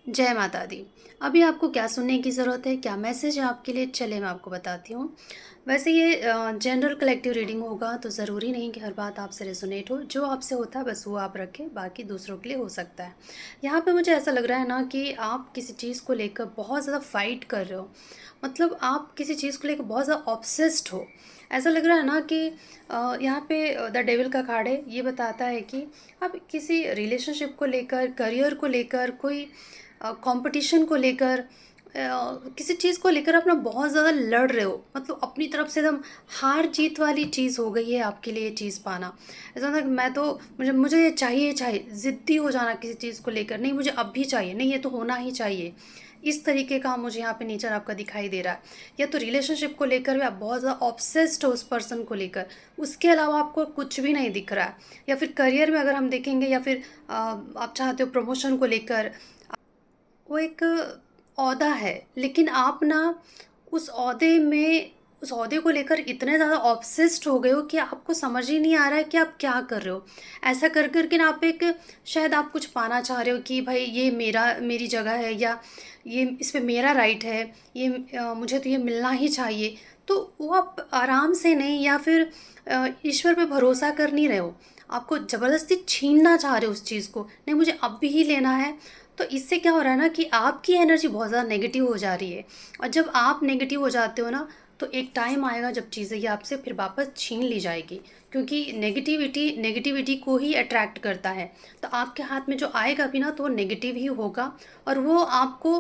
जय माता दी। अभी आपको क्या सुनने की ज़रूरत है, क्या मैसेज है आपके लिए? चलिए मैं आपको बताती हूँ। वैसे ये जनरल कलेक्टिव रीडिंग होगा तो ज़रूरी नहीं कि हर बात आपसे रेज़ोनेट हो। जो आपसे होता है बस वो आप रखें, बाकी दूसरों के लिए हो सकता है। यहाँ पे मुझे ऐसा लग रहा है ना कि आप किसी चीज़ को लेकर बहुत ज़्यादा फ़ाइट कर रहे हो। मतलब आप किसी चीज़ को लेकर बहुत ज़्यादा ऑब्सेस्ड हो। ऐसा लग रहा है ना कि यहाँ पे द डेविल का कार्ड है, ये बताता है कि आप किसी रिलेशनशिप को लेकर, करियर को लेकर, कोई कंपटीशन को लेकर, किसी चीज़ को लेकर आप ना बहुत ज़्यादा लड़ रहे हो। मतलब अपनी तरफ से एकदम हार जीत वाली चीज़ हो गई है आपके लिए ये चीज़ पाना। ऐसा ना कि मैं तो मुझे ये चाहिए चाहिए, ज़िद्दी हो जाना किसी चीज़ को लेकर, नहीं मुझे अब भी चाहिए, नहीं ये तो होना ही चाहिए। इस तरीके का मुझे यहाँ पे नेचर आपका दिखाई दे रहा है। या तो रिलेशनशिप को लेकर भी आप बहुत ज़्यादा ऑब्सेस्ड हो उस पर्सन को लेकर, उसके अलावा आपको कुछ भी नहीं दिख रहा है। या फिर करियर में अगर हम देखेंगे, या फिर आप चाहते हो प्रमोशन को लेकर, वो एक ओहदा है, लेकिन आप ना उस ओहदे में उस ओहदे को लेकर इतने ज़्यादा ऑब्सेस्ड हो गए हो कि आपको समझ ही नहीं आ रहा है कि आप क्या कर रहे हो। ऐसा कर के ना आप एक, शायद आप कुछ पाना चाह रहे हो कि भाई ये मेरी जगह है, या ये इस पे मेरा राइट है, ये मुझे तो ये मिलना ही चाहिए। तो वो आप आराम से नहीं, या फिर ईश्वर पे भरोसा कर नहीं रहे हो। आपको ज़बरदस्ती छीनना चाह रहे हो उस चीज़ को, नहीं मुझे अब भी ही लेना है। तो इससे क्या हो रहा है ना कि आपकी एनर्जी बहुत ज़्यादा नेगेटिव हो जा रही है। और जब आप नेगेटिव हो जाते हो ना, तो एक टाइम आएगा जब चीज़ें ये आपसे फिर वापस छीन ली जाएगी। क्योंकि नेगेटिविटी नेगेटिविटी को ही अट्रैक्ट करता है। तो आपके हाथ में जो आएगा भी ना, तो वो नेगेटिव ही होगा। और वो आपको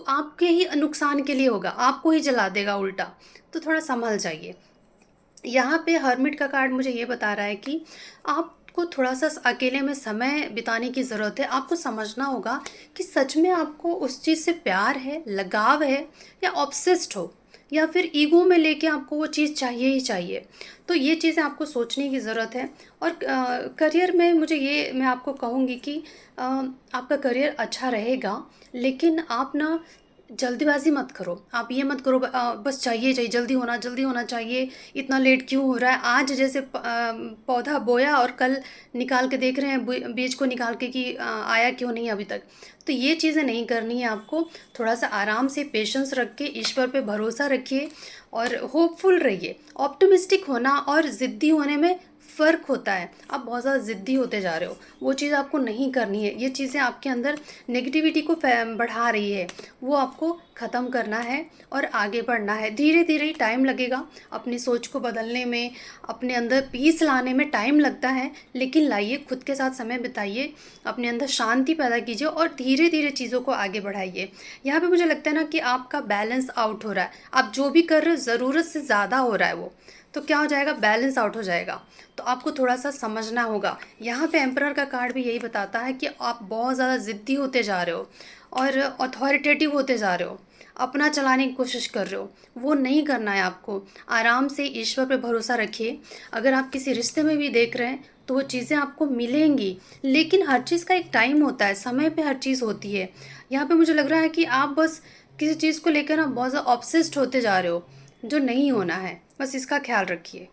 आपके ही नुकसान के लिए होगा, आपको ही जला देगा उल्टा। तो थोड़ा संभल जाइए। यहाँ पे हर्मिट का कार्ड मुझे ये बता रहा है कि आपको थोड़ा-सा अकेले में समय बिताने की ज़रूरत है। आपको समझना होगा कि सच में आपको उस चीज़ से प्यार है, लगाव है, या ऑब्सेस्ड हो, या फिर ईगो में लेके आपको वो चीज़ चाहिए ही चाहिए। तो ये चीज़ें आपको सोचने की ज़रूरत है। और करियर में मैं आपको कहूँगी कि आपका करियर अच्छा रहेगा, लेकिन आप ना जल्दबाज़ी मत करो। आप ये मत करो बस चाहिए चाहिए, जल्दी होना चाहिए, इतना लेट क्यों हो रहा है? आज जैसे पौधा बोया और कल निकाल के देख रहे हैं बीज को निकाल के कि आया क्यों नहीं अभी तक। तो ये चीज़ें नहीं करनी है आपको। थोड़ा-सा आराम से पेशेंस रख के ईश्वर पे भरोसा रखिए और होपफुल रहिए। ऑप्टिमिस्टिक होना और ज़िद्दी होने में फ़र्क होता है। आप बहुत ज़्यादा ज़िद्दी होते जा रहे हो, वो चीज़ आपको नहीं करनी है। ये चीज़ें आपके अंदर नेगेटिविटी को बढ़ा रही है, वो आपको ख़त्म करना है और आगे बढ़ना है। धीरे-धीरे ही टाइम लगेगा, अपनी सोच को बदलने में, अपने अंदर पीस लाने में टाइम लगता है, लेकिन लाइए, खुद के साथ समय बिताइए, अपने अंदर शांति पैदा कीजिए और धीरे-धीरे चीज़ों को आगे बढ़ाइए। यहाँ पे मुझे लगता है ना कि आपका बैलेंस आउट हो रहा है। आप जो भी कर रहे हो ज़रूरत से ज़्यादा हो रहा है वो, तो क्या हो जाएगा, बैलेंस आउट हो जाएगा। तो आपको थोड़ा-सा समझना होगा। यहाँ पे एम्परर का कार्ड भी यही बताता है कि आप बहुत ज़्यादा ज़िद्दी होते जा रहे हो और अथॉरिटेटिव होते जा रहे हो, अपना चलाने की कोशिश कर रहे हो। वो नहीं करना है आपको। आराम से ईश्वर पे भरोसा रखिए। अगर आप किसी रिश्ते में भी देख रहे हैं, तो वो चीज़ें आपको मिलेंगी, लेकिन हर चीज़ का एक टाइम होता है, समय पे हर चीज़ होती है। यहाँ पे मुझे लग रहा है कि आप बस किसी चीज़ को लेकर ना बहुत ज़्यादा ऑब्सेस्ड होते जा रहे हो, जो नहीं होना है। बस इसका ख़्याल रखिए।